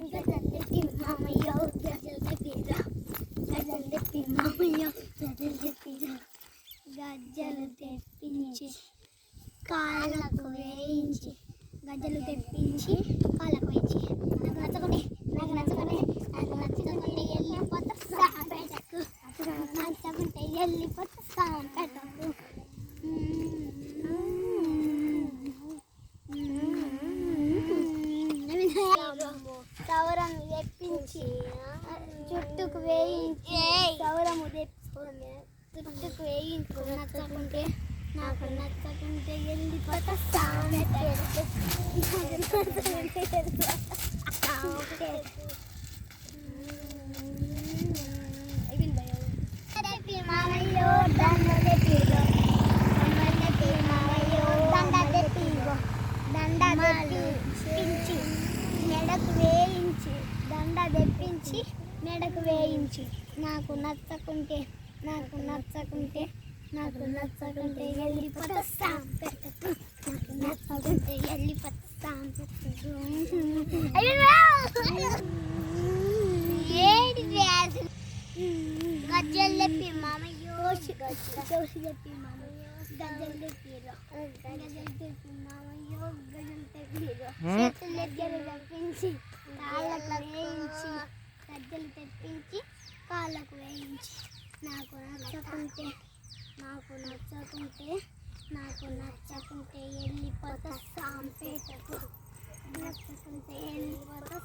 గజలు తెప్పి మామయ్య గజలు తెప్పిరా గజలు తెప్పి మామయ్య గజలు తెప్పిరా గజ్జలు తెప్పించి కాళ్ళకు వేయించి గజ్జలు తెప్పించి కాళ్ళకు వేయించి నాకు నచ్చకుంటే వెళ్ళిపోతా సాంపేటకు నచ్చకుంటే వెళ్ళిపోతా సాంపేటకు సౌరము తెప్పించి చుట్టుకు వేయించి సౌరము చుట్టుకు వేయించు నచ్చకుంటే నాకు నచ్చకుంటే వెళ్ళిపోతా మామయ్యో దండ తెప్పిగో మామయ్యో దండ తెప్పిగో దండ తెప్పించి మెడకు వేయించి దండ తెప్పించి మెడకు వేయించి నాకు నచ్చకుంటే వెళ్ళిపోతా సాంపెట్టకు నాకు నచ్చకుంటే వెళ్ళిపోతా సాంపెట్టకు ఏడి వ్యాధి గజ్జలు తెప్పి మామయ్యో గజ్జలు తెప్పి మామయ్యో గజ్జలు తెప్పిరో గజ్జలు తెప్పి మామయ్యో గజ్జలు తెప్పిరో చేతులు దగ్గర తెప్పించి కాళ్ళకు వేయించి గజ్జలు తెప్పించి కాళ్ళకు వేయించి నాకు నచ్చకుంటే వెళ్ళిపోతా సాంపేటకు నచ్చకుంటే వెళ్ళిపోతా